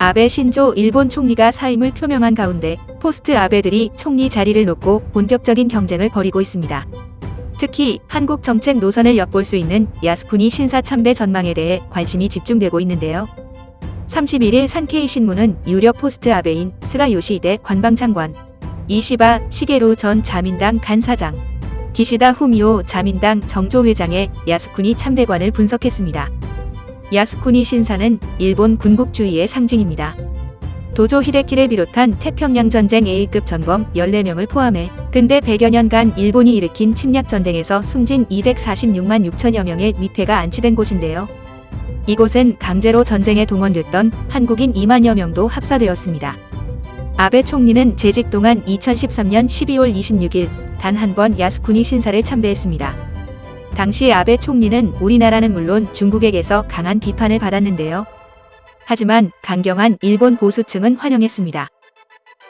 아베 신조 일본 총리가 사임을 표명한 가운데 포스트 아베들이 총리 자리를 놓고 본격적인 경쟁을 벌이고 있습니다. 특히 한국 정책 노선을 엿볼 수 있는 야스쿠니 신사 참배 전망에 대해 관심이 집중되고 있는데요. 31일 산케이 신문은 유력 포스트 아베인 스가 요시히데 관방장관, 이시바 시게루 전 자민당 간사장, 기시다 후미오 자민당 정조회장의 야스쿠니 참배관을 분석했습니다. 야스쿠니 신사는 일본 군국주의의 상징입니다. 도조 히데키를 비롯한 태평양 전쟁 A급 전범 14명을 포함해 근대 100여 년간 일본이 일으킨 침략 전쟁에서 숨진 246만 6천여 명의 위패가 안치된 곳인데요. 이곳은 강제로 전쟁에 동원됐던 한국인 2만여 명도 합사되었습니다. 아베 총리는 재직 동안 2013년 12월 26일 단 한 번 야스쿠니 신사를 참배했습니다. 당시 아베 총리는 우리나라는 물론 중국에게서 강한 비판을 받았는데요. 하지만 강경한 일본 보수층은 환영했습니다.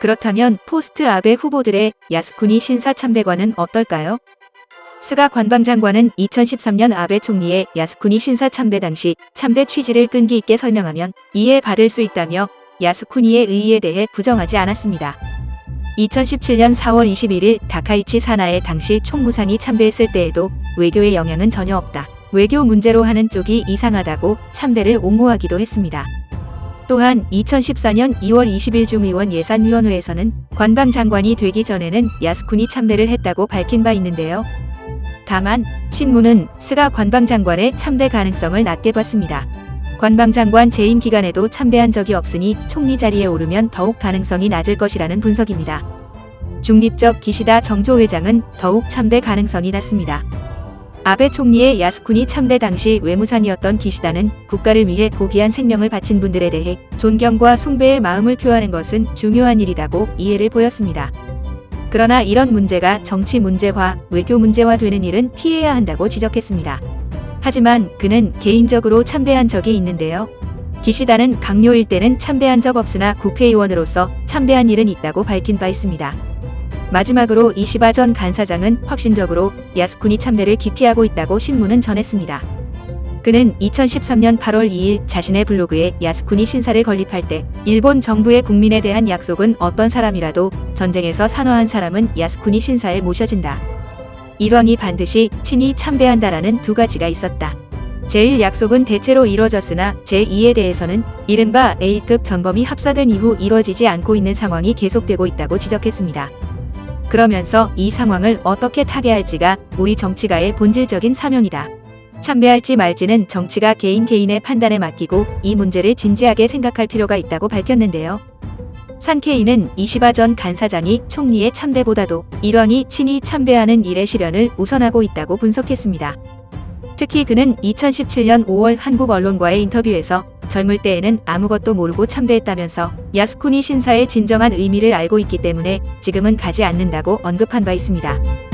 그렇다면 포스트 아베 후보들의 야스쿠니 신사 참배관은 어떨까요? 스가 관방장관은 2013년 아베 총리의 야스쿠니 신사 참배 당시 참배 취지를 끈기 있게 설명하면 이해받을 수 있다며 야스쿠니의 의의에 대해 부정하지 않았습니다. 2017년 4월 21일 다카이치 사나의 당시 총무상이 참배했을 때에도 외교의 영향은 전혀 없다. 외교 문제로 하는 쪽이 이상하다고 참배를 옹호하기도 했습니다. 또한 2014년 2월 20일 중의원 예산위원회에서는 관방장관이 되기 전에는 야스쿠니 참배를 했다고 밝힌 바 있는데요. 다만 신문은 스가 관방장관의 참배 가능성을 낮게 봤습니다. 관방장관 재임 기간에도 참배한 적이 없으니 총리 자리에 오르면 더욱 가능성이 낮을 것이라는 분석입니다. 중립적 기시다 정조회장은 더욱 참배 가능성이 낮습니다. 아베 총리의 야스쿠니 참배 당시 외무상이었던 기시다는 국가를 위해 고귀한 생명을 바친 분들에 대해 존경과 숭배의 마음을 표하는 것은 중요한 일이라고 이해를 보였습니다. 그러나 이런 문제가 정치 문제화, 외교 문제화 되는 일은 피해야 한다고 지적했습니다. 하지만 그는 개인적으로 참배한 적이 있는데요. 기시다는 강요일 때는 참배한 적 없으나 국회의원으로서 참배한 일은 있다고 밝힌 바 있습니다. 마지막으로 이시바 전 간사장은 확신적으로 야스쿠니 참배를 기피하고 있다고 신문은 전했습니다. 그는 2013년 8월 2일 자신의 블로그에 야스쿠니 신사를 건립할 때 일본 정부의 국민에 대한 약속은 어떤 사람이라도 전쟁에서 산화한 사람은 야스쿠니 신사에 모셔진다. 일왕이 반드시 친히 참배한다라는 두 가지가 있었다. 제1약속은 대체로 이뤄졌으나 제2에 대해서는 이른바 A급 전범이 합사된 이후 이뤄지지 않고 있는 상황이 계속되고 있다고 지적했습니다. 그러면서 이 상황을 어떻게 타개할지가 우리 정치가의 본질적인 사명이다. 참배할지 말지는 정치가 개인의 판단에 맡기고 이 문제를 진지하게 생각할 필요가 있다고 밝혔는데요. 산케이는 이시바 전 간사장이 총리의 참배보다도 일왕이 친히 참배하는 일의 실현을 우선하고 있다고 분석했습니다. 특히 그는 2017년 5월 한국 언론과의 인터뷰에서 젊을 때에는 아무것도 모르고 참배했다면서 야스쿠니 신사의 진정한 의미를 알고 있기 때문에 지금은 가지 않는다고 언급한 바 있습니다.